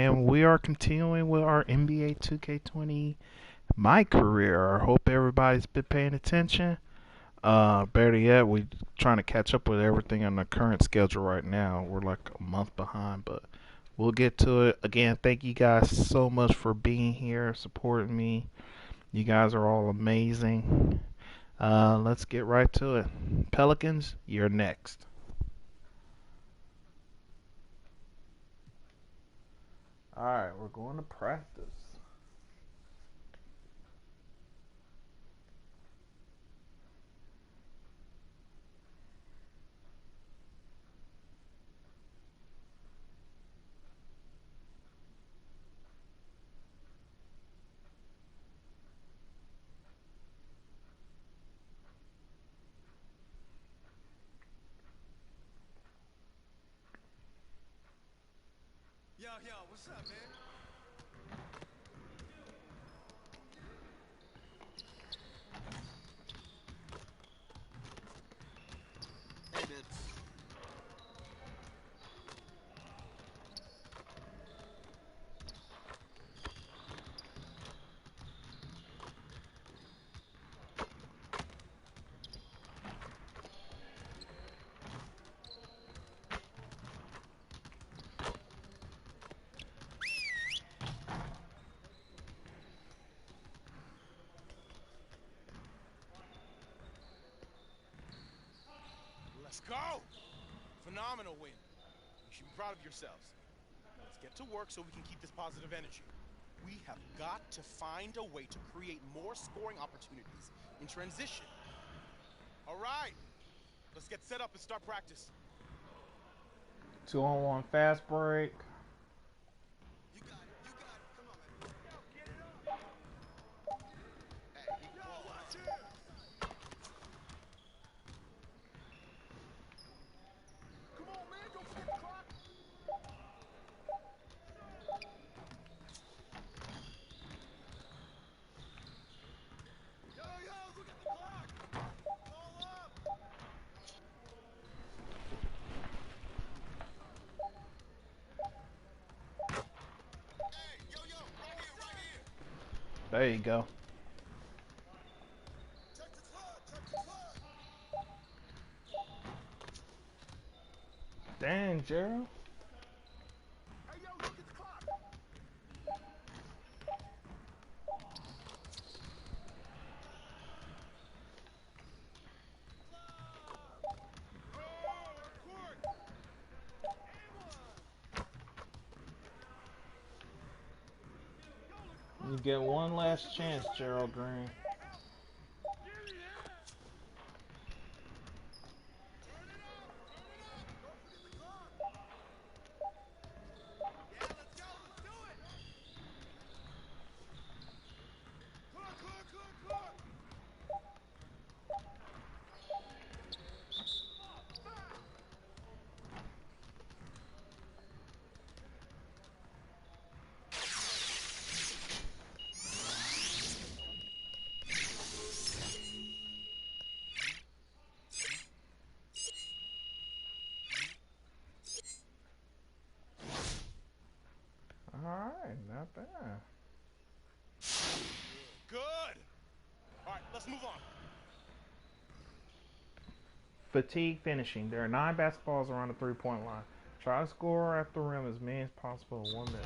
and we are continuing with our NBA 2K20 My Career. I hope everybody's been paying attention. Better yet, we trying to catch up with everything on the current schedule right now. We're like a month behind, but we'll get to it. Again, thank you guys so much for being here, supporting me. You guys are all amazing. Let's get right to it. Pelicans, you're next. All right, we're going to practice. Yo, what's up, man? Hey, man. Let's go! Phenomenal win. You should be proud of yourselves. Now let's get to work so we can keep this positive energy. We have got to find a way to create more scoring opportunities in transition. All right, let's get set up and start practice. 2-on-1 fast break. You got it. Come on, man. Yo, get it up. Hey, yo, watch it. Come on, man. Don't forget the clock. Yo, look at the clock. Ball up. Hey, yo, right here. There you go. Check the clock. Dang, Gerald. Hey, yo, look at the clock. You get one last chance, Gerald Green. Alright, not bad. Good. All right, let's move on. Fatigue finishing. There are 9 basketballs around the 3-point line. Try to score at the rim as many as possible in 1 minute.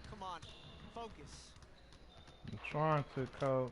Come on, focus. I'm trying to, coach.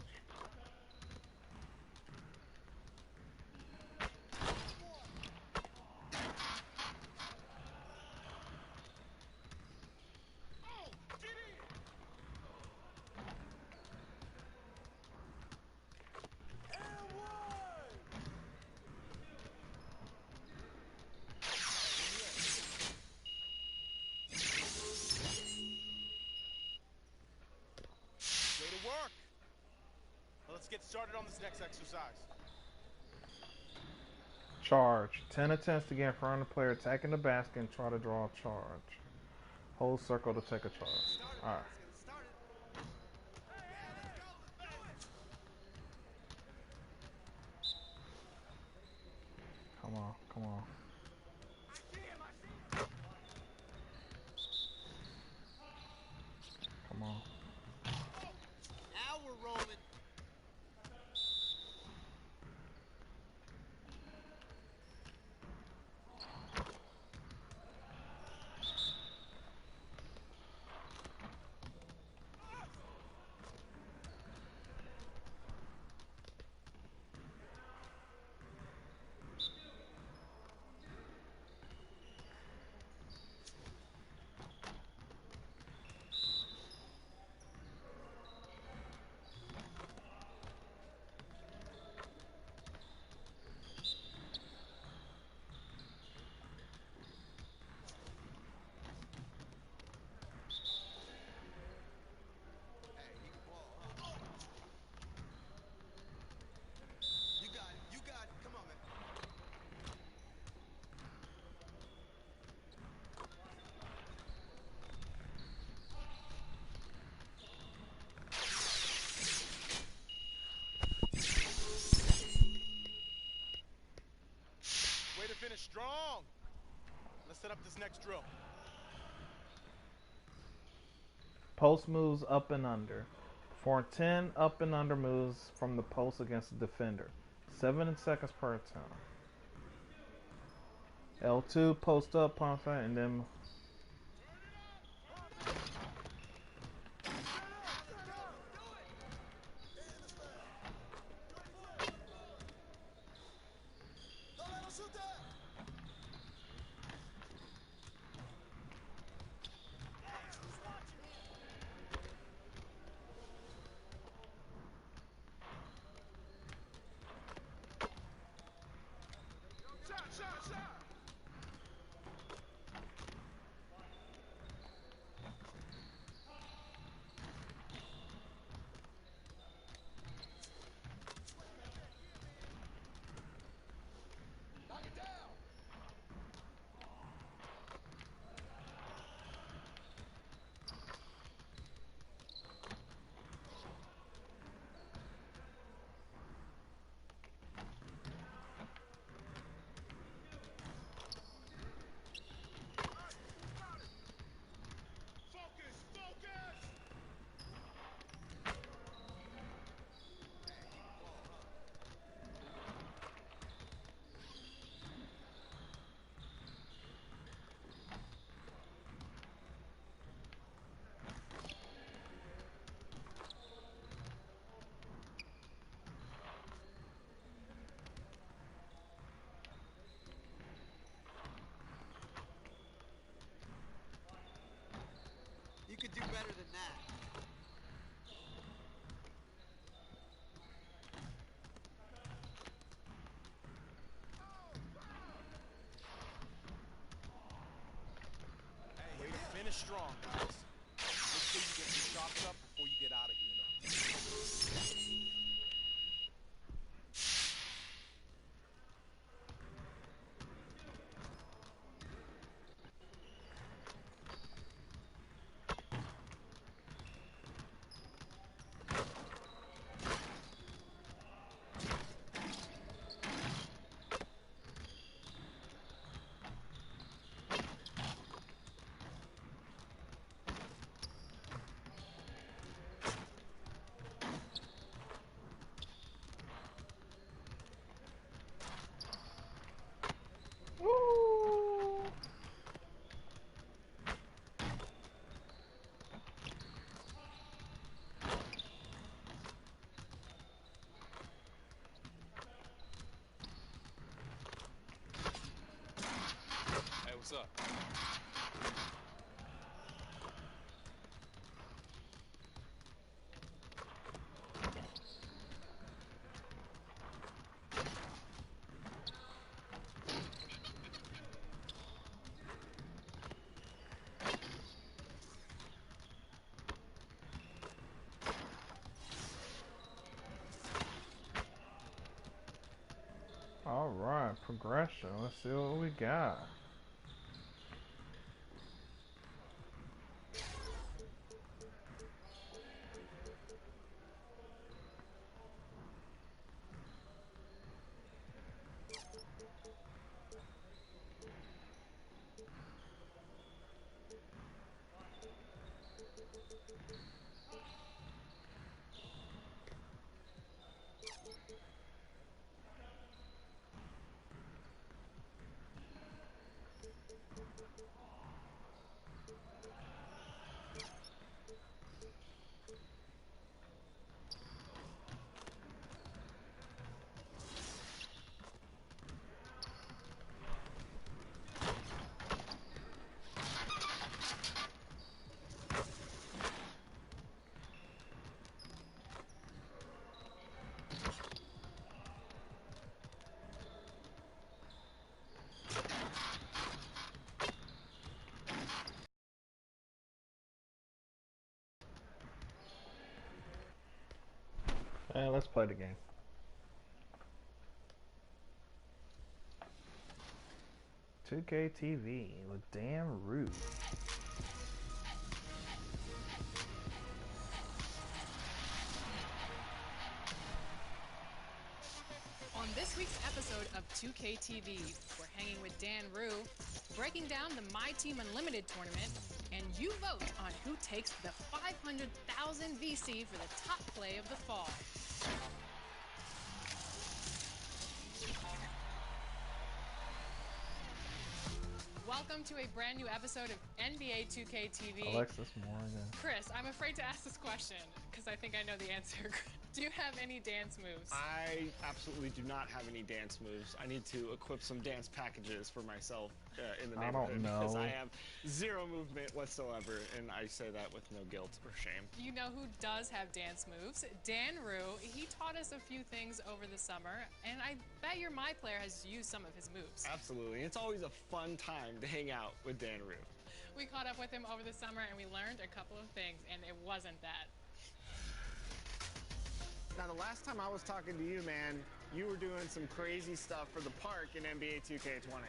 get started on this next exercise. Charge. 10 attempts to get in front of the player, attacking the basket, and try to draw a charge. Hold circle to take a charge. Started, Alright. let's get it started. Yeah, let's go, let's do it. Come on, come on. I see him, I see him. Come on. Now we're rolling. Hey, he can ball, huh? You got it, you got it. Come on, man. Way to finish strong. Let's set up this next drill. Post moves up and under. Perform 10 up and under moves from the post against the defender. 7 seconds per attempt. L2, post up, pump fake, and then Hey, he can ball, huh? You could do better than that. Hey, Way here we to go. finish strong, guys. Make sure you get your shots up before you get out of here. Hey, what's up? All right, progression. Let's see what we got. Let's play the game. 2K TV with Dan Root. On this week's episode of 2K TV, we're hanging with Dan Rue, breaking down the My Team Unlimited tournament, and you vote on who takes the 500,000 VC for the top play of the fall. Welcome to a brand new episode of NBA 2K TV. Alexis Morgan. Chris, I'm afraid to ask this question because I think I know the answer. Do you have any dance moves? I absolutely do not have any dance moves. I need to equip some dance packages for myself in the neighborhood because I have zero movement whatsoever, and I say that with no guilt or shame. You know who does have dance moves? Dan Rue. He taught us a few things over the summer, and I bet your My Player has used some of his moves. Absolutely. It's always a fun time to hang out with Dan Rue. We caught up with him over the summer, and we learned a couple of things, and it wasn't that. Now, the last time I was talking to you, man, you were doing some crazy stuff for the park in NBA 2K20.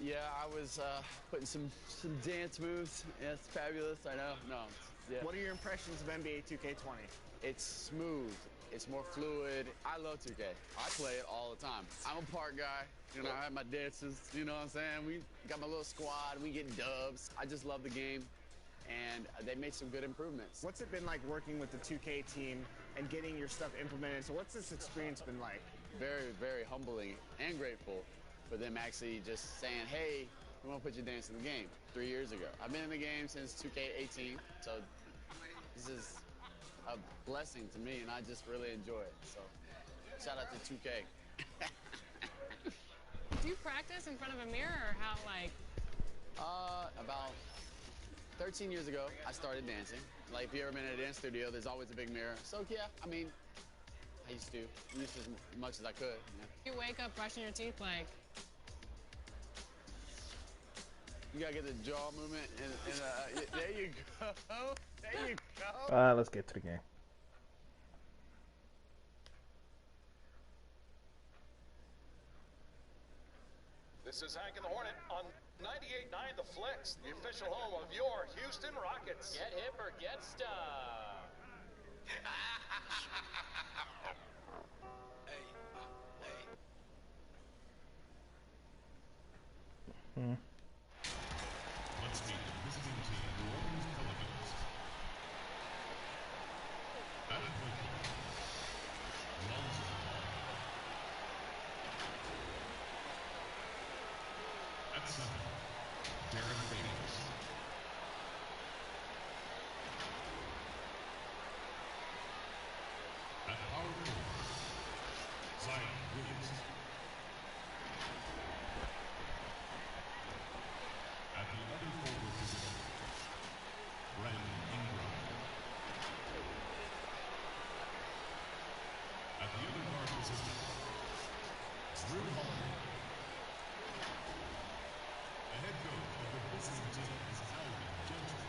Yeah, I was putting some dance moves. Yeah, it's fabulous, I know. No, yeah. What are your impressions of NBA 2K20? It's smooth. It's more fluid. I love 2K. I play it all the time. I'm a park guy. You know, I have my dances. You know what I'm saying? We got my little squad. We get dubs. I just love the game, and they made some good improvements. What's it been like working with the 2K team and getting your stuff implemented? So what's this experience been like? Very, very humbling and grateful for them actually just saying, hey, we want to put your dance in the game 3 years ago. I've been in the game since 2K18, so this is a blessing to me, and I just really enjoy it. So shout out to 2K. Do you practice in front of a mirror, or how, like? About 13 years ago, I started dancing. Like, if you ever been in a dance studio, there's always a big mirror. So, yeah, I mean, I used to as much as I could. You wake up brushing your teeth, like? You gotta get the jaw movement, and there you go. There you go. Let's get to the game. This is Hank and the Hornet on 98.9 The Flex, the official home of your Houston Rockets. Get hip or get stuck. Let's meet the visiting team, New Orleans Pelicans. At point guard, Lonzo Ball. At center, Derek Favors. At power forward, Zion Williamson. At the other forward position, Brandon Ingram. At the other guard position, Drew Holiday. The head coach of the visiting team is Alvin Gentry.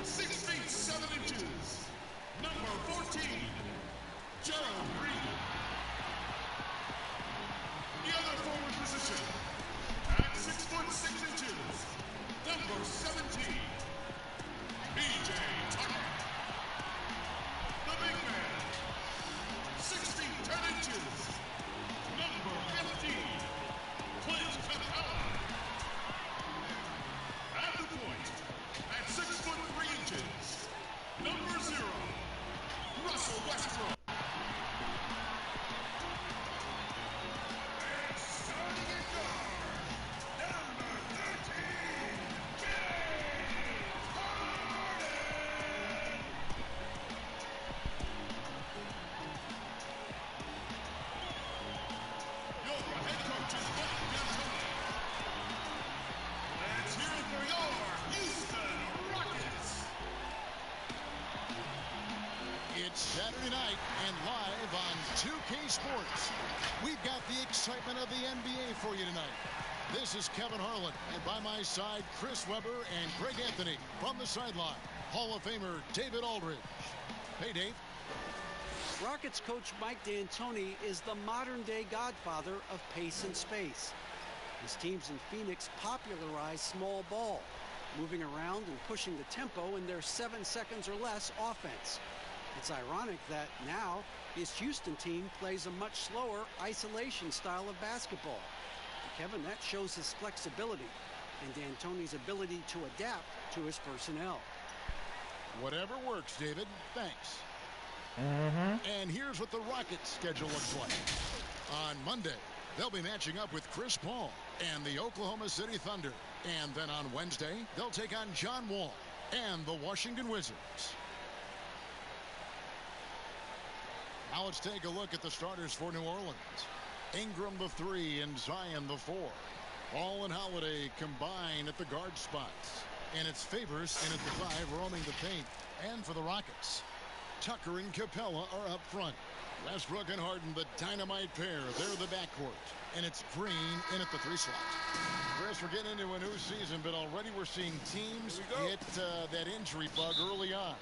6 feet 7 inches, number 14, Gerald Green. The other forward position, at 6 foot 6 inches, number 17, PJ Tucker. The big man, 6 feet 10 inches, number 15, Clint Capella. At the point, at 6 foot 3 inches, number 0, Russell Westbrook. And starting at guard, number 13, James Harden. Your head coach is Mike D'Antoni. Let's hear it for your Houston Rockets. It's Saturday night and live on 2K Sports. We've got the excitement of the NBA for you tonight. This is Kevin Harlan, and by my side, Chris Webber and Greg Anthony. From the sideline, Hall of Famer David Aldridge. Hey, Dave. Rockets coach Mike D'Antoni is the modern-day godfather of pace and space. His teams in Phoenix popularized small ball, moving around and pushing the tempo in their 7 seconds or less offense. It's ironic that now his Houston team plays a much slower isolation style of basketball. Kevin, that shows his flexibility and D'Antoni's ability to adapt to his personnel. Whatever works, David. Thanks. And here's what the Rockets schedule looks like. On Monday, they'll be matching up with Chris Paul and the Oklahoma City Thunder. And then on Wednesday, they'll take on John Wall and the Washington Wizards. Now let's take a look at the starters for New Orleans. Ingram the 3 and Zion the 4. Ball and Holiday combine at the guard spots. And it's Favors in at the 5 roaming the paint. And for the Rockets, Tucker and Capella are up front. Westbrook and Harden, the dynamite pair. They're the backcourt. And it's Green in at the 3 slot. Chris, we're getting into a new season, but already we're seeing teams get that injury bug early on.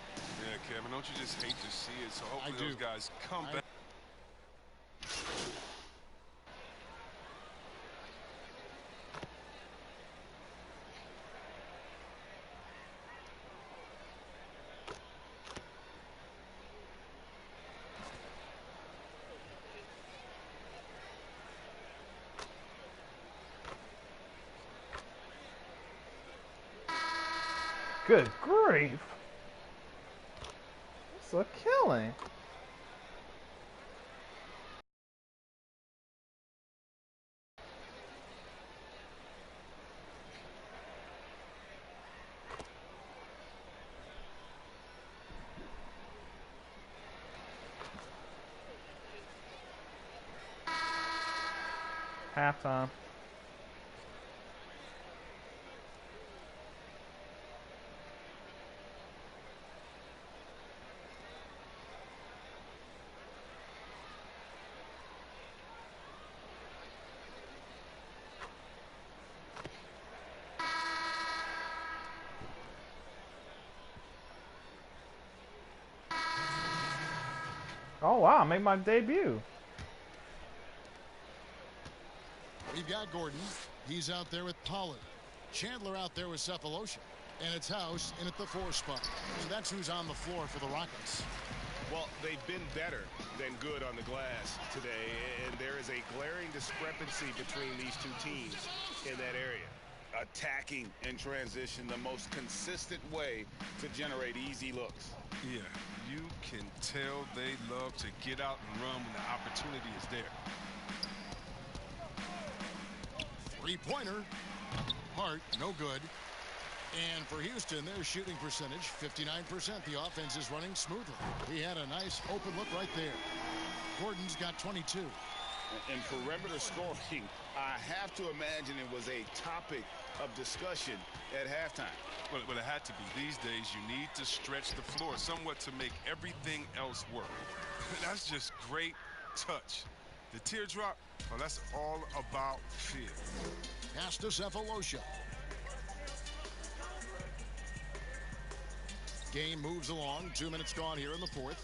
Yeah, Kevin, don't you just hate to see it? So hopefully those guys come back. Good grief. It's a killing. Halftime. Oh wow, make my debut. We've got Gordon. He's out there with Pollard. Chandler out there with Cephalosha. And it's House in at the 4 spot. And that's who's on the floor for the Rockets. Well, they've been better than good on the glass today, and there is a glaring discrepancy between these two teams in that area. Attacking in transition, the most consistent way to generate easy looks. Yeah, you can tell they love to get out and run when the opportunity is there. 3-pointer. Hart, no good. And for Houston, their shooting percentage, 59%. The offense is running smoothly. He had a nice open look right there. Gordon's got 22. In perimeter scoring, I have to imagine it was a topic of discussion at halftime. Well, it had to be. These days, you need to stretch the floor somewhat to make everything else work. That's just great touch. The teardrop, well, that's all about feel. Pass to Cephalosha. Game moves along. 2 minutes gone here in the fourth.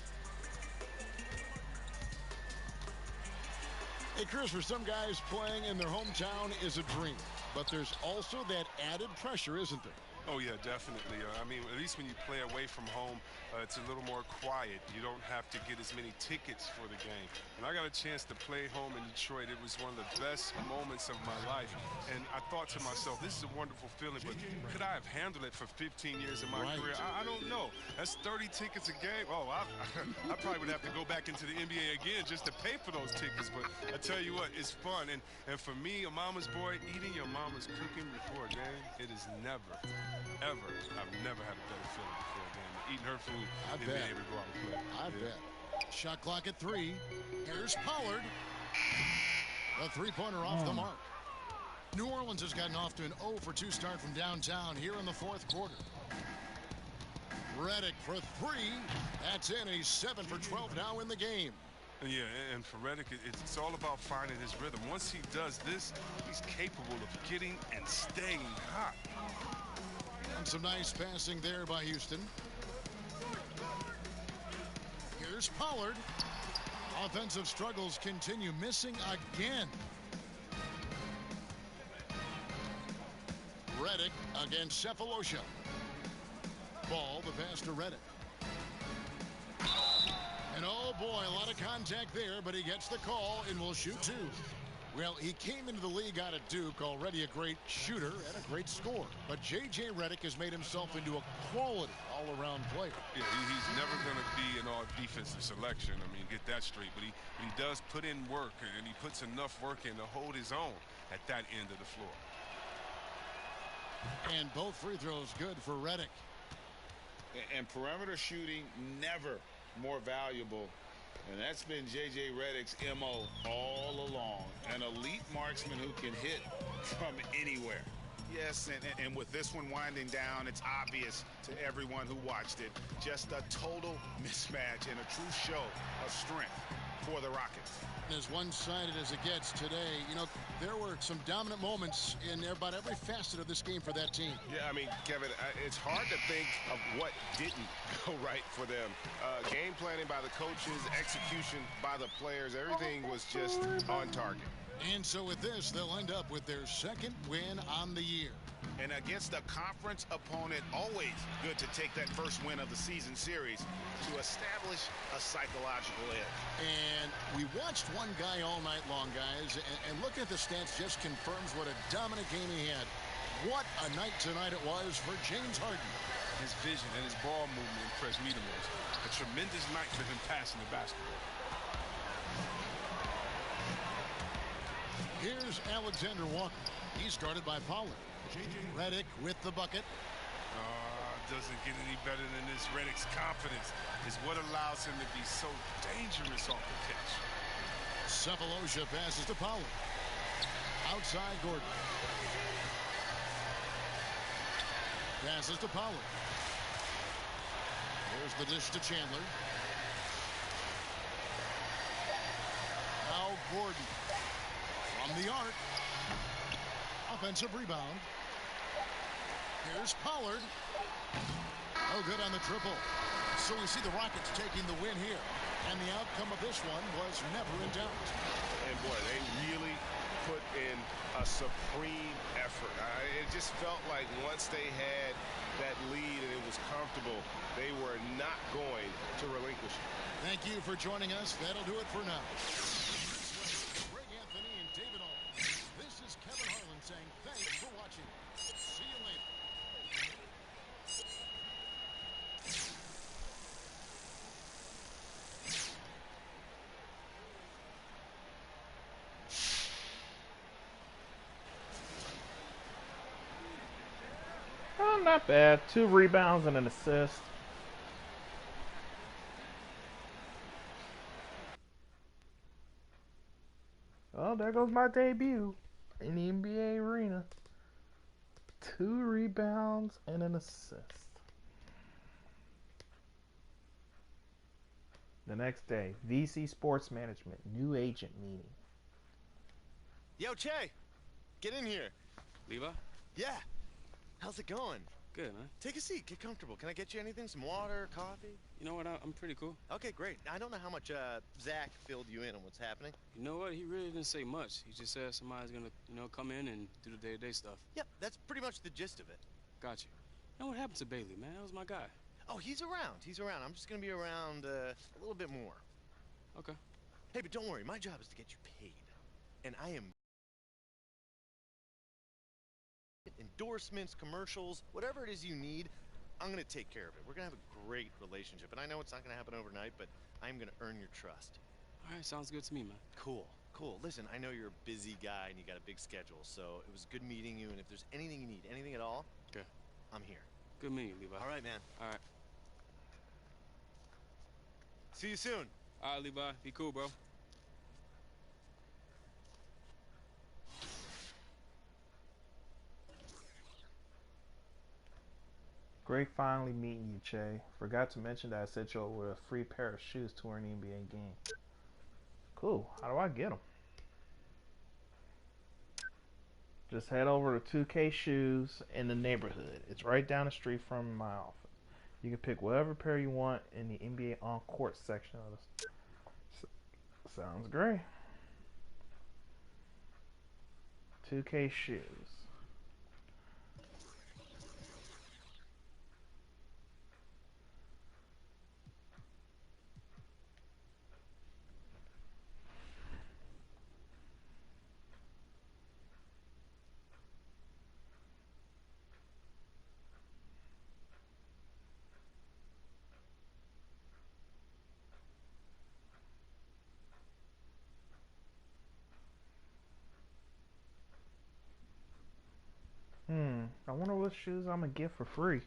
Hey, Chris, for some guys, playing in their hometown is a dream. But there's also that added pressure, isn't there? Oh, yeah, definitely. I mean, at least when you play away from home, it's a little more quiet. You don't have to get as many tickets for the game. And I got a chance to play home in Detroit. It was one of the best moments of my life. And I thought to myself, this is a wonderful feeling, but could I have handled it for 15 years in my career? I don't know. That's 30 tickets a game. Oh, I probably would have to go back into the NBA again just to pay for those tickets. But I tell you what, it's fun. And for me, a mama's boy, eating your mama's cooking before a game, it is never, ever, I've never had a better feeling before a game. Eating her food and being able to go out and play. I bet. Shot clock at 3. Here's Pollard. A three-pointer off the mark. New Orleans has gotten off to an 0 for 2 start from downtown here in the fourth quarter. Redick for 3. That's in. He's 7 for 12 now in the game. Yeah, and for Redick, it's all about finding his rhythm. Once he does this, he's capable of getting and staying hot. And some nice passing there by Houston. Here's Pollard. Offensive struggles continue, missing again. Redick against Cephalosha. Ball, the pass to Redick. And oh boy, a lot of contact there, but he gets the call and will shoot 2. Well, he came into the league out of Duke, already a great shooter and a great scorer. But J.J. Redick has made himself into a quality all-around player. Yeah, he's never going to be an all-defensive selection. I mean, get that straight. But he does put in work, and he puts enough work in to hold his own at that end of the floor. And both free throws good for Redick. And perimeter shooting never more valuable. And that's been J.J. Redick's M.O. all along. An elite marksman who can hit from anywhere. Yes, and with this one winding down, it's obvious to everyone who watched it. Just a total mismatch and a true show of strength for the Rockets. As one-sided as it gets today, you know, there were some dominant moments in about every facet of this game for that team. Yeah, I mean, Kevin, it's hard to think of what didn't go right for them. Game planning by the coaches, execution by the players, everything was just on target. And so with this, they'll end up with their second win on the year. And against a conference opponent, always good to take that first win of the season series to establish a psychological edge. And we watched one guy all night long, guys, and looking at the stats just confirms what a dominant game he had. What a night tonight it was for James Harden. His vision and his ball movement impressed me the most. A tremendous night for him passing the basketball. Here's Alexander Walker. He's guarded by Pollard. Redick with the bucket. Doesn't get any better than this. Redick's confidence is what allows him to be so dangerous off the catch. Cephalosha passes to Pollard. Outside Gordon. Passes to Pollard. There's the dish to Chandler. Now Gordon. From the arc. Offensive rebound. Here's Pollard. No good on the triple. So we see the Rockets taking the win here. And the outcome of this one was never in doubt. And boy, they really put in a supreme effort. It just felt like once they had that lead and it was comfortable, they were not going to relinquish it. Thank you for joining us. That'll do it for now. Greg Anthony and David Aldridge. This is Kevin Harlan saying thanks for watching. See you later. Oh, not bad. 2 rebounds and an assist. Oh, there goes my debut in the NBA arena. 2 rebounds and an assist. The next day, VC Sports Management, new agent meeting. Yo, Che, get in here. Levi? Yeah. How's it going? Good, man. Take a seat. Get comfortable. Can I get you anything? Some water, coffee? You know what? I'm pretty cool. Okay, great. I don't know how much Zach filled you in on what's happening. You know what? He really didn't say much. He just said somebody's gonna, come in and do the day-to-day stuff. Yep, that's pretty much the gist of it. Gotcha. Now what happened to Bailey, man? That was my guy. Oh, he's around. He's around. I'm just gonna be around a little bit more. Okay. Hey, but don't worry. My job is to get you paid. And I am endorsements, commercials, whatever it is you need, I'm going to take care of it. We're going to have a great relationship. And I know it's not going to happen overnight, but I'm going to earn your trust. All right, sounds good to me, man. Cool. Listen, I know you're a busy guy and you got a big schedule, so it was good meeting you. And if there's anything you need, anything at all, okay, I'm here. Good meeting you, Levi. All right, man. All right. See you soon. All right, Levi. Be cool, bro. Great finally meeting you, Che. Forgot to mention that I set you up with a free pair of shoes to an NBA game. Cool. How do I get them? Just head over to 2K Shoes in the neighborhood. It's right down the street from my office. You can pick whatever pair you want in the NBA on court section of the. Sounds great. 2K Shoes. I wonder what shoes I'm gonna get for free.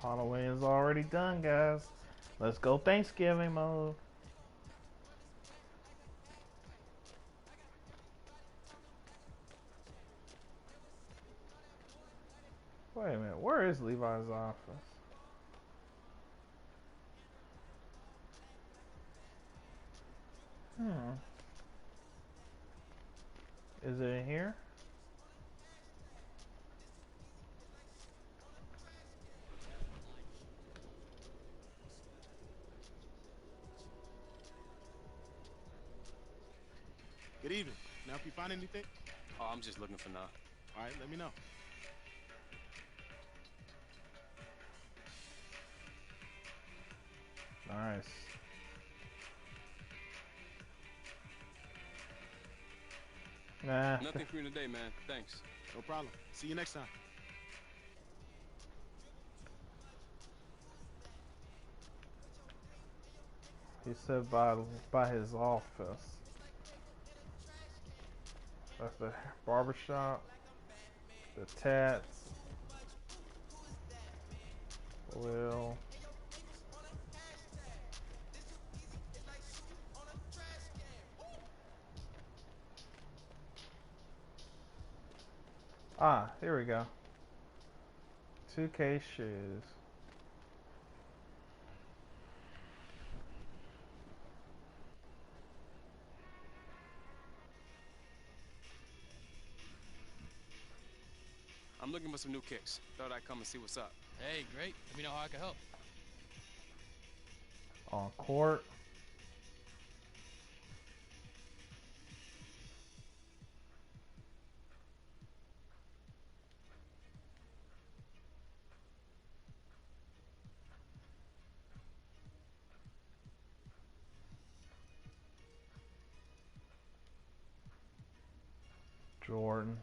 Halloween is already done, guys. Let's go Thanksgiving mode. Wait a minute, where is Levi's office? Is it in here? Good evening. Now, if you find anything? Oh, I'm just looking for now. All right, let me know. Nice. Nah. Nothing for you today, man. Thanks. No problem. See you next time. He said by his office. That's the barbershop. The tats. Well. Ah, here we go. 2K Shoes. I'm looking for some new kicks. Thought I'd come and see what's up. Hey, great. Let me know how I can help. On court. Jordans.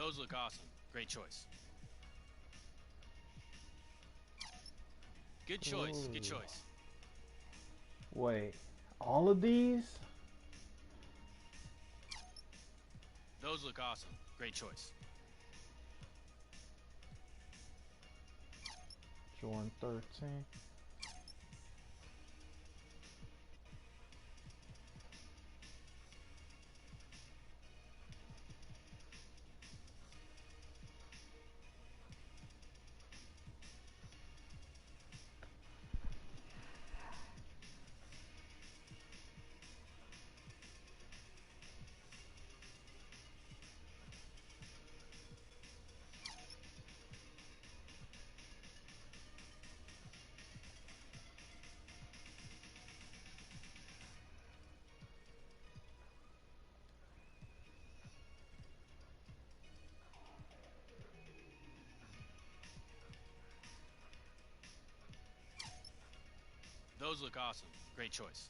Those look awesome. Great choice. Good choice. Good Ooh. choice. Wait, all of these? Those look awesome. Great choice. Jordan 13. Those look awesome. Great choice.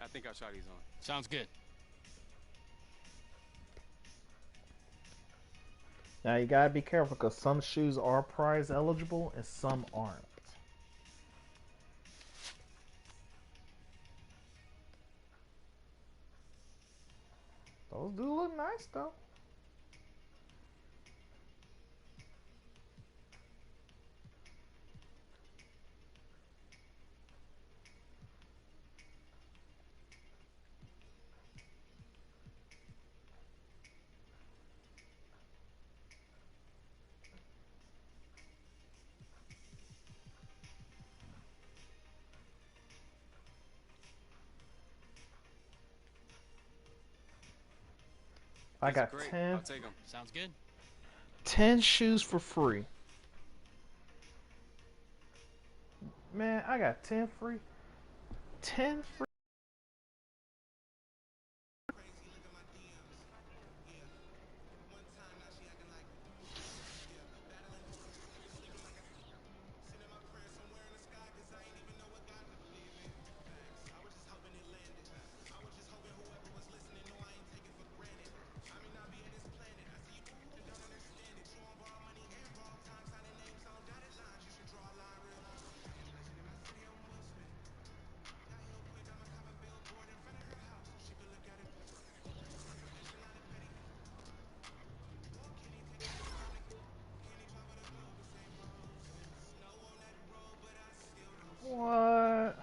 I think I'll try these on. Sounds good. Now you gotta be careful because some shoes are prize eligible and some aren't. Those do look nice though. I These are got great. 10, I'll take them. Sounds good. 10 shoes for free. Man, I got 10 free. 10 free. What?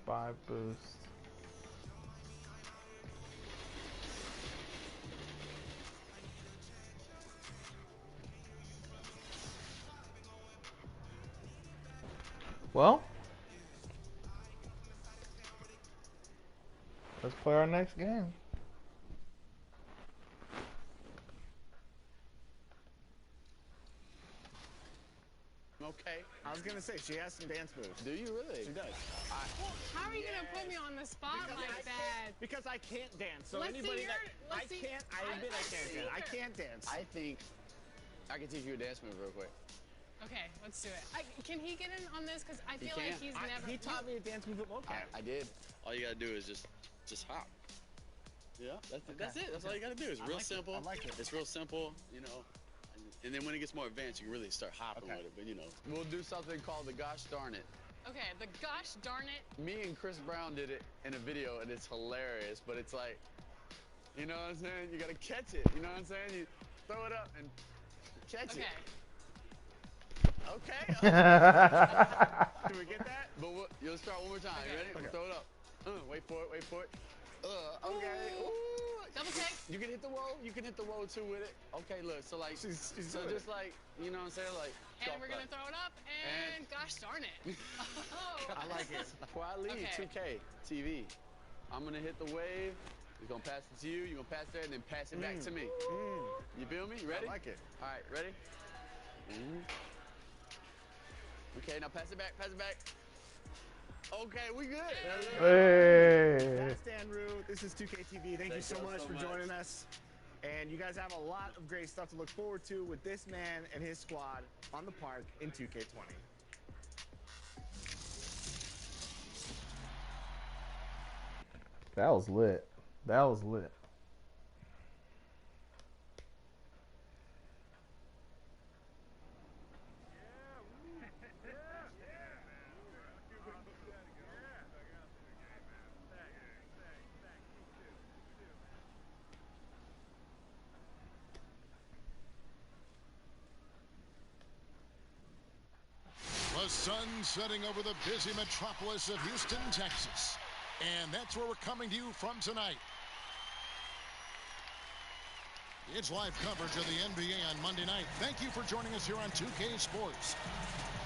5 boost. Well, let's play our next game. Okay. I was gonna say she has some dance moves. Do you really? She does. Well, how are you gonna put me on the spot like that? Because I can't dance. So Let's see anybody your- that let's see- I admit I can't dance. I can't dance. I think I can teach you a dance move real quick. Okay, let's do it. Can he get in on this? Because I He feel like can. he's never. He taught me a dance move at mocap. I did. All you gotta do is just hop. Yeah, that's it. That's all you gotta do. It's real simple. I like it. It's real simple, you know. And then when it gets more advanced, you can really start hopping with it. But you know, We'll do something called the gosh darn it. Okay, the gosh darn it. Me and Chris Brown did it in a video, and it's hilarious. But it's like, you know what I'm saying? You gotta catch it. You know what I'm saying? You throw it up and catch it. Okay. Can we get that? But you'll start one more time. Okay. You ready? Okay. We'll throw it up. Wait for it. Wait for it. Okay. Ooh. Double take. You can hit the roll. You can hit the roll too with it. Okay, look. So like, she's so doing just like, you know what I'm saying? Like, And we're gonna throw it up, and gosh darn it. I like it. Before I leave, Okay. 2K TV. I'm gonna hit the wave. He's gonna pass it to you. You're gonna pass it, and then pass it back to me. You feel me? You ready? I like it. All right, ready? Okay, now pass it back. Okay, we good. Hey. That's Dan Rue. This is 2KTV. Thank you so much for joining us. And you guys have a lot of great stuff to look forward to with this man and his squad on the park in 2K20. That was lit. That was lit. The sun setting over the busy metropolis of Houston, Texas. And that's where we're coming to you from tonight. It's live coverage of the NBA on Monday night. Thank you for joining us here on 2K Sports.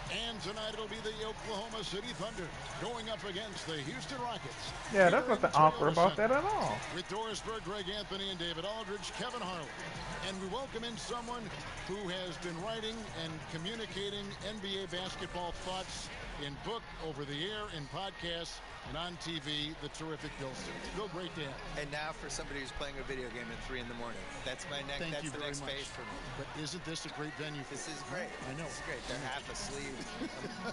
And tonight it'll be the Oklahoma City Thunder going up against the Houston Rockets. Yeah, there's nothing awkward about that at all. With Doris Berg, Greg Anthony, and David Aldridge, Kevin Harlan. And we welcome in someone who has been writing and communicating NBA basketball thoughts in book, over the air, in podcasts, and on TV, the terrific Bill Simmons. Bill, great day. And now for somebody who's playing a video game at 3 in the morning. That's my next. Thank you that's the very next much. phase for me. But isn't this a great venue for This you? is great. I know. This is great. They're half asleep.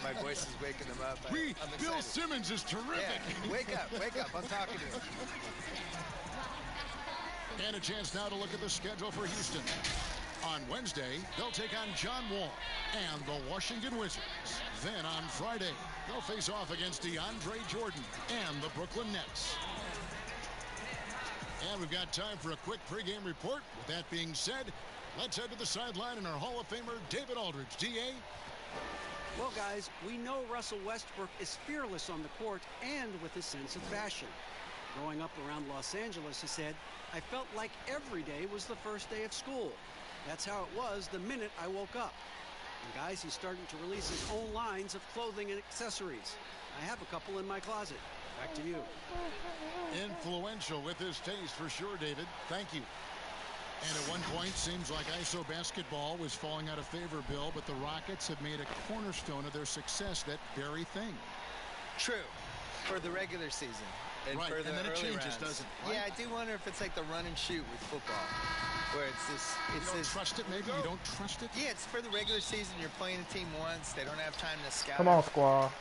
My voice is waking them up. I'm Bill excited. Simmons is terrific. Yeah. Wake up. Wake up. I'm talking to you. And a chance now to look at the schedule for Houston. On Wednesday, they'll take on John Wall and the Washington Wizards. Then on Friday, they'll face off against DeAndre Jordan and the Brooklyn Nets. And we've got time for a quick pregame report. With that being said, let's head to the sideline and our Hall of Famer, David Aldridge. D.A.? Well, guys, we know Russell Westbrook is fearless on the court and with a sense of fashion. Growing up around Los Angeles, he said, I felt like every day was the first day of school. That's how it was the minute I woke up. And guys, he's starting to release his own lines of clothing and accessories. I have a couple in my closet. Back to you. Influential with his taste for sure, David. Thank you. And at one point, seems like ISO basketball was falling out of favor, Bill, but the Rockets have made a cornerstone of their success, that very thing. True. For the regular season. And right, for the and then it early changes, rounds. doesn't it? Yeah, I do wonder if it's like the run and shoot with football. Where it's this... You don't trust it, maybe? You don't trust it? Yeah, it's for the regular season. You're playing a team once. They don't have time to scout. Come on, squad.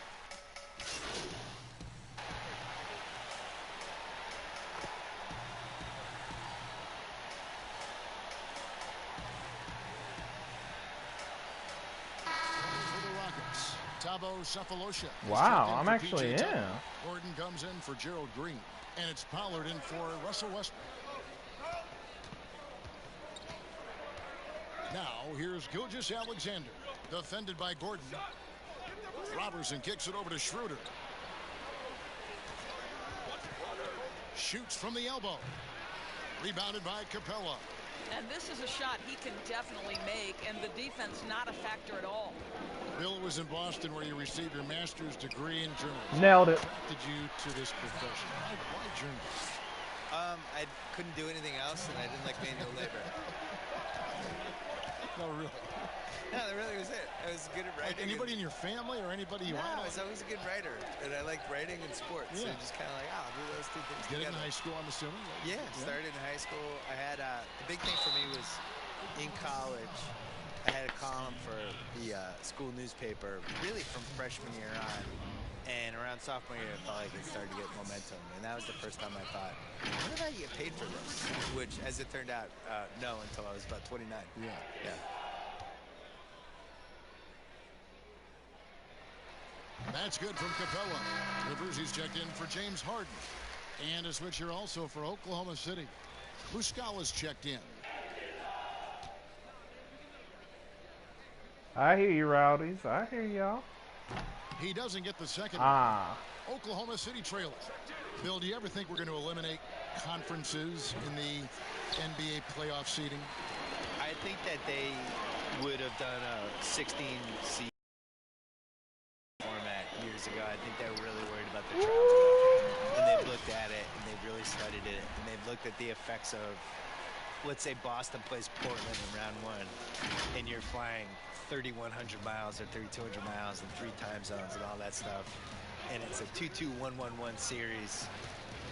For the Rockets, Thabo Sefolosha. Wow, I'm actually in. Gordon comes in for Gerald Green. And it's Pollard in for Russell Westbrook. Now, here's Gilgeous Alexander. Defended by Gordon. Robertson kicks it over to Schroeder. Shoots from the elbow. Rebounded by Capella. And this is a shot he can definitely make, and the defense not a factor at all. Bill was in Boston where you received your master's degree in journalism. Nailed it. What attracted you to this profession? Why journalism? I couldn't do anything else, and I didn't like manual labor. No, really. No, that really was it. I was good at writing. Like anybody in your family or anybody you No, idolize? I was always a good writer, and I liked writing and sports. So Yeah. just kind of like, I'll do those two things Did it together. in high school, I'm assuming? Yeah, started in high school. I had the big thing for me was in college. I had a column for the school newspaper, really from freshman year on. And around sophomore year, I felt like it started to get momentum. And that was the first time I thought, what did I get paid for this? Which, as it turned out, no, until I was about 29. Yeah. That's good from Capella. Rivers, he's checked in for James Harden. And a switcher also for Oklahoma City. Muscala's checked in. I hear you, Rowdies. I hear y'all. He doesn't get the second. Oklahoma City trailers. Bill, do you ever think we're going to eliminate conferences in the NBA playoff seeding? I think that they would have done a 16-seed format years ago. I think they were really worried about the travel. And they've looked at it, and they've really studied it, and they've looked at the effects of, let's say Boston plays Portland in round one, and you're flying 3,100 miles or 3,200 miles in 3 time zones and all that stuff. And it's a 2-2-1-1-1 series.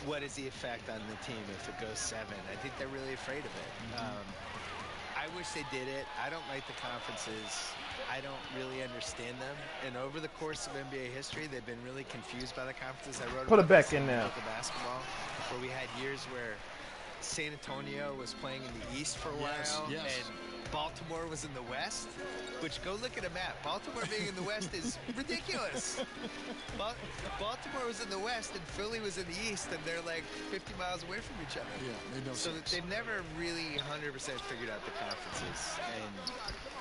what is the effect on the team if it goes 7. I think they're really afraid of it. I wish they did it. I don't like the conferences. I don't really understand them. And over the course of NBA history, they've been really confused by the conferences. I wrote Put it about back this in there. Local Basketball, where we had years where San Antonio was playing in the East for a while, and Baltimore was in the West, which, go look at a map. Baltimore being in the West is ridiculous. Baltimore was in the West and Philly was in the East, and they're like 50 miles away from each other. Yeah, made no sense. They've never really 100% figured out the conferences, and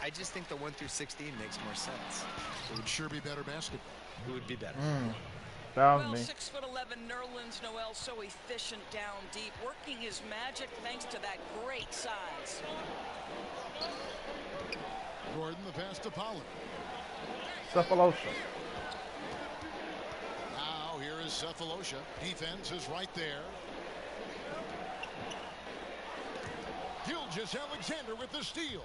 I just think the 1 through 16 makes more sense. It would sure be better basketball. It would be better. That was Well, me. 6'11" Nerlens Noel, so efficient down deep, working his magic thanks to that great size. Gordon, the pass to Pollard. Cephalosha. Now here is Cephalosha. Defense is right there. Gilgeous-Alexander with the steal.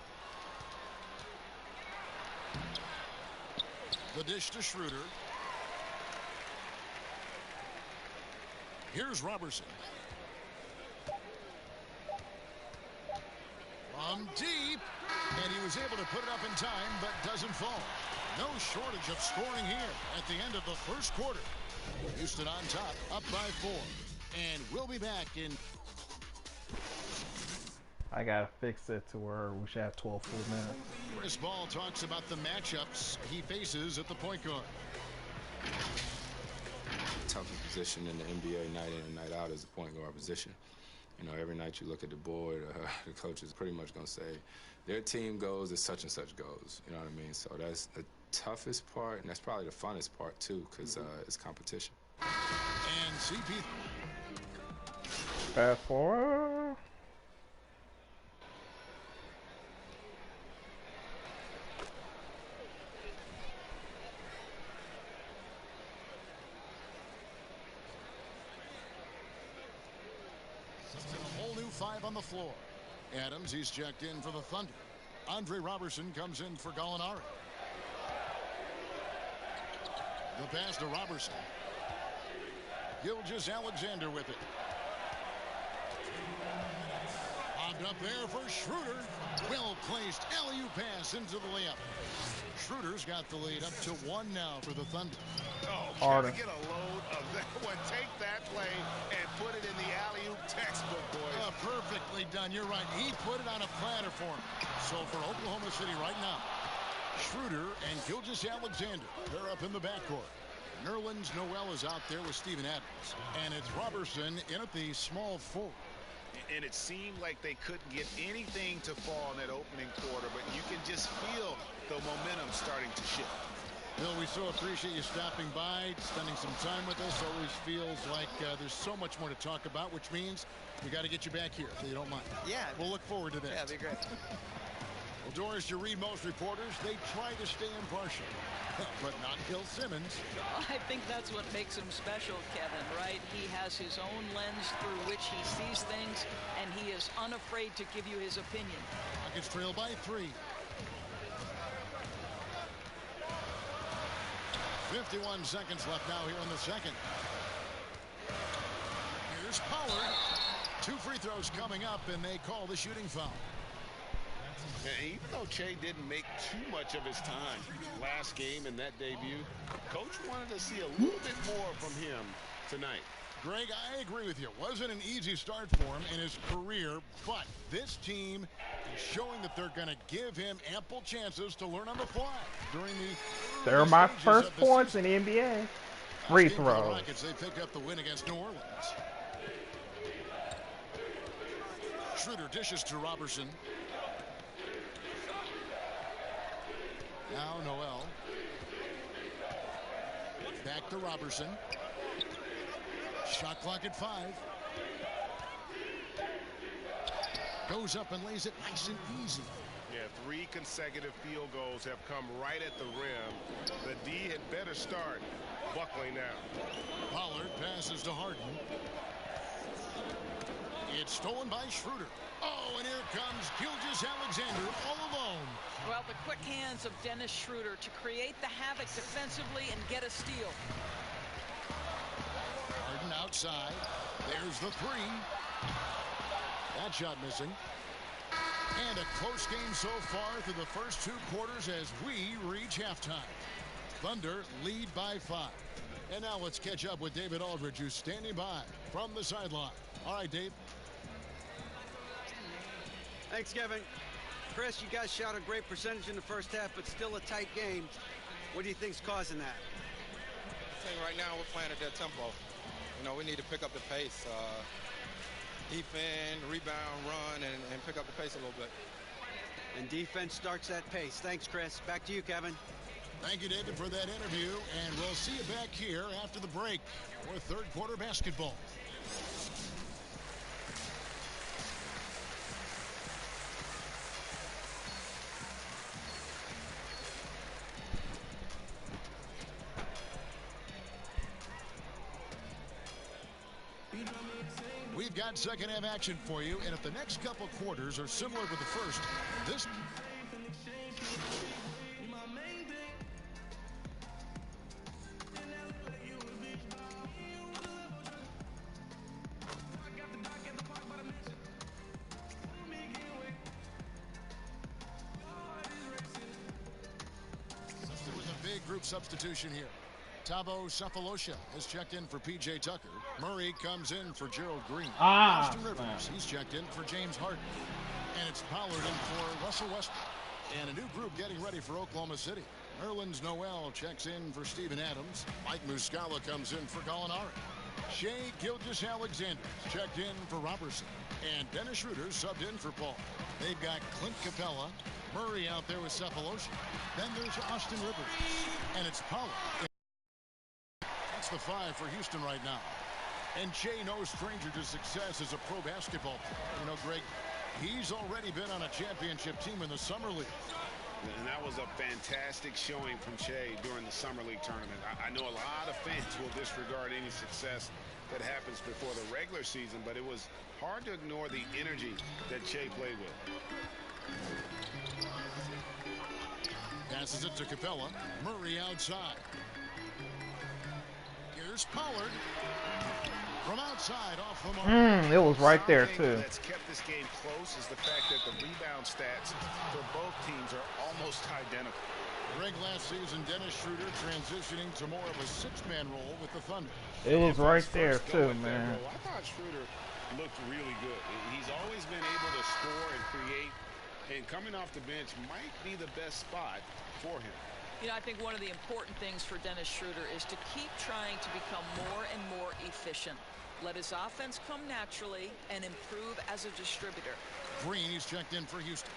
The dish to Schroeder. Here's Robertson. From deep. And he was able to put it up in time, but doesn't fall. No shortage of scoring here at the end of the first quarter. Houston on top, up by 4. And we'll be back in... I gotta fix it to where we should have 12 full minutes. Chris Ball talks about the matchups he faces at the point guard. Toughest position in the NBA night in and night out is the point guard position. You know, every night you look at the board, the coach is pretty much going to say, their team goes as such and such goes. You know what I mean? So that's the toughest part, and that's probably the funnest part, too, because it's competition. And CP. Fast forward. A whole new 5 on the floor. Adams, he's checked in for the Thunder. Andre Robertson comes in for Gallinari. The pass to Robertson. Gilgeous-Alexander with it. Bobbed up there for Schroeder. Well placed alley-oop pass into the layup. Schroeder's got the lead up to 1 now for the Thunder. Oh, Harder. get a load of that one. Take that play and put it in the alley-oop textbook, boys. Perfectly done. You're right. He put it on a platter for him. So for Oklahoma City right now, Schroeder and Gilgeous-Alexander, they're up in the backcourt. Nerlens Noel is out there with Steven Adams. And it's Robertson in at the small forward. And it seemed like they couldn't get anything to fall in that opening quarter, but you can just feel the momentum starting to shift. Bill, we so appreciate you stopping by, spending some time with us. Always feels like there's so much more to talk about, which means we got to get you back here, if you don't mind. Yeah. We'll look forward to that. Yeah, that'd be great. Well, Doris, you read most reporters, they try to stay impartial, but not Bill Simmons. I think that's what makes him special, Kevin, right? He has his own lens through which he sees things, and he is unafraid to give you his opinion. Rockets trail by 3. 51 seconds left now here in the second. Here's Pollard. 2 free throws coming up, and they call the shooting foul. And even though Che didn't make too much of his time last game in that debut, Coach wanted to see a little bit more from him tonight. Greg, I agree with you. Wasn't an easy start for him in his career, but this team is showing that they're going to give him ample chances to learn on the fly during the They're my first points in the NBA. Free throws. Rockets, they pick up the win against New Orleans. Schroeder dishes to Robertson. Now Noel. Back to Robertson. Shot clock at 5. Goes up and lays it nice and easy. Yeah, 3 consecutive field goals have come right at the rim. The D had better start buckling now. Pollard passes to Harden. It's stolen by Schroeder. Oh, and here comes Gilgeous-Alexander all alone. Well, the quick hands of Dennis Schroeder to create the havoc defensively and get a steal. Harden out outside. There's the three. That shot missing. And a close game so far through the first 2 quarters as we reach halftime. Thunder lead by 5. And now let's catch up with David Aldridge, who's standing by from the sideline. All right, Dave. Thanks, Kevin. Chris, you guys shot a great percentage in the first half, but still a tight game. What do you think's causing that? I think right now we're playing at that tempo. You know, we need to pick up the pace. Defend, rebound, run, and pick up the pace a little bit. And defense starts that pace. Thanks, Chris. Back to you, Kevin. Thank you, David, for that interview. And we'll see you back here after the break for third quarter basketball. We've got second half action for you, and if the next couple quarters are similar to the first, this... With a big group substitution here. Tabo Cephalosha has checked in for P.J. Tucker. Murray comes in for Gerald Green. Austin Rivers, he's checked in for James Harden. And it's Pollard in for Russell Westbrook. And a new group getting ready for Oklahoma City. Nerlens Noel checks in for Steven Adams. Mike Muscala comes in for Gallinari. Shea Gilgeous-Alexander checked in for Robertson. And Dennis Schroeder subbed in for Paul. They've got Clint Capella, Murray out there with Cephalosha. Then there's Austin Rivers. And it's Pollard. That's the 5 for Houston right now. And Shea, no stranger to success as a pro basketball player. You know, Greg, he's already been on a championship team in the Summer League. And that was a fantastic showing from Shea during the Summer League tournament. I know a lot of fans will disregard any success that happens before the regular season, but it was hard to ignore the energy that Shea played with. Passes it to Capella. Murray outside. Here's Pollard. From outside off the mark. It was right there, too. That's kept this game close is the fact that the rebound stats for both teams are almost identical. Greg, last season, Dennis Schroeder transitioning to more of a six-man role with the Thunder. It was right there, too, man. I thought Schroeder looked really good. He's always been able to score and create, and coming off the bench might be the best spot for him. You know, I think one of the important things for Dennis Schroeder is to keep trying to become more and more efficient. Let his offense come naturally and improve as a distributor. Green, he's checked in for Houston.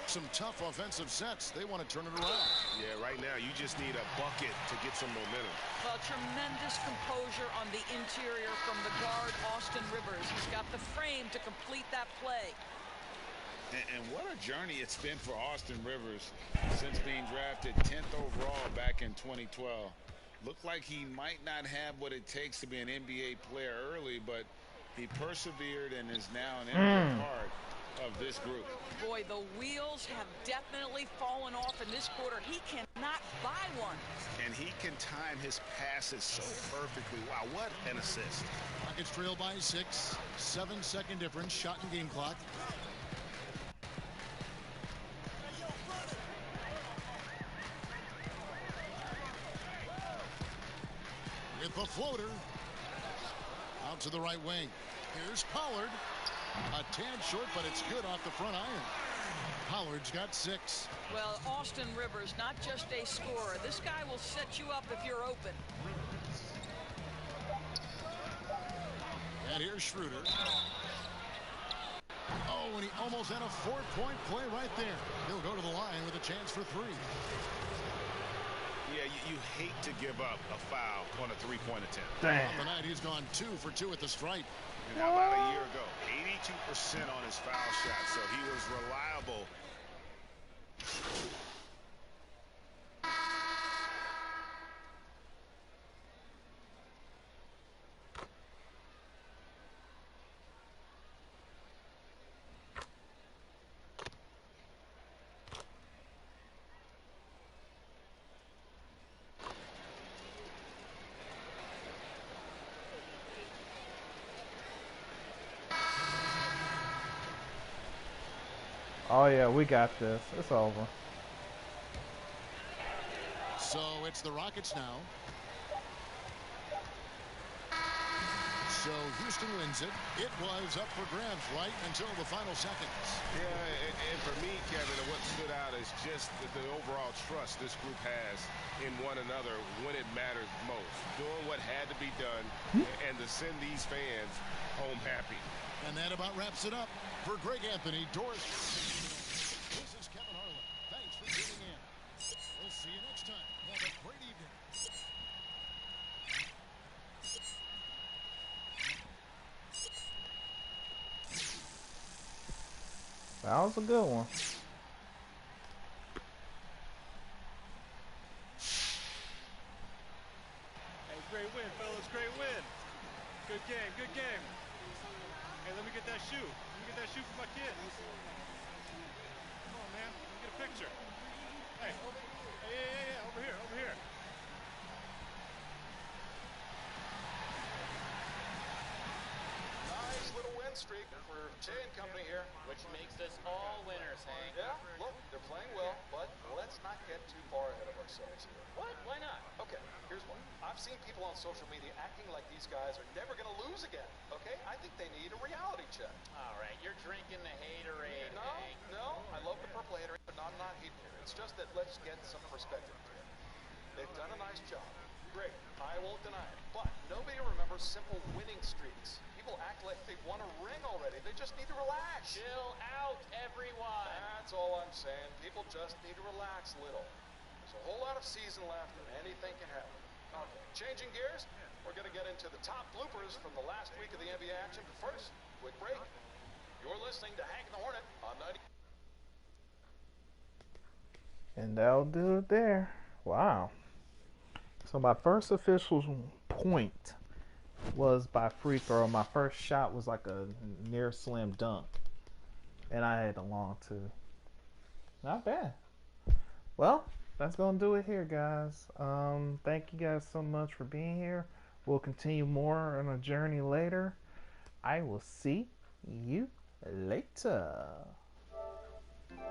Some tough offensive sets. They want to turn it around. Yeah, right now you just need a bucket to get some momentum. Well, tremendous composure on the interior from the guard, Austin Rivers. He's got the frame to complete that play. And what a journey it's been for Austin Rivers since being drafted 10th overall back in 2012. Looked like he might not have what it takes to be an NBA player early, but he persevered and is now an integral part of this group. Boy, the wheels have definitely fallen off in this quarter. He cannot buy one. And he can time his passes so perfectly. Wow, what an assist. Rockets trail by 6. 7-second difference. Shot and game clock. With the floater. Out to the right wing. Here's Pollard. A tad short, but it's good off the front iron. Pollard's got 6. Well, Austin Rivers, not just a scorer. This guy will set you up if you're open. And here's Schroeder. Oh, and he almost had a 4-point play right there. He'll go to the line with a chance for 3. Yeah, you hate to give up a foul on a three-point attempt. Damn. On the night, he's gone 2 for 2 at the stripe. And how about a year ago? 82% on his foul shot, so he was reliable. Oh yeah, we got this. It's over. So it's the Rockets now. So Houston wins it. It was up for grabs right until the final seconds. Yeah, and for me, Kevin, what stood out is just the overall trust this group has in one another when it matters most. Doing what had to be done and to send these fans home happy. And that about wraps it up for Greg Anthony, Doris. This is Kevin Harlan. Thanks for tuning in. We'll see you next time. Have a great evening. That was a good one. Hey, great win, fellas. Great win. Good game. Good game. Hey, let me get that shoe. Let me get that shoe for my kid. Come on, man. Let me get a picture. Hey. Hey, yeah. Over here. Over here. Nice little win streak for Jay and company here. Which makes us all winners, Hank. Yeah, look, they're playing well, but let's not get too far ahead of ourselves here. What? Why not? Okay, here's one. I've seen people on social media acting like these guys are never going to lose again, okay? I think they need a reality check. All right, you're drinking the haterade, No, Hank. no, I love the purple haterade, but I'm not hating here. It's just that let's get some perspective here. They've done a nice job. Great, I won't deny it. But nobody remembers simple winning streaks. People act like they've won a ring already. They just need to relax. Chill out, everyone. That's all I'm saying. People just need to relax a little. There's a whole lot of season left, and anything can happen. Okay, changing gears, we're going to get into the top bloopers from the last week of the NBA action. But first, quick break. You're listening to Hank and the Hornet on 90. And that'll do it there. Wow. So my first official point was by free throw. My first shot was like a near slam dunk. And I had a long two. Not bad. Well, that's going to do it here, guys. Thank you guys so much for being here. We'll continue more on a journey later. I will see you later.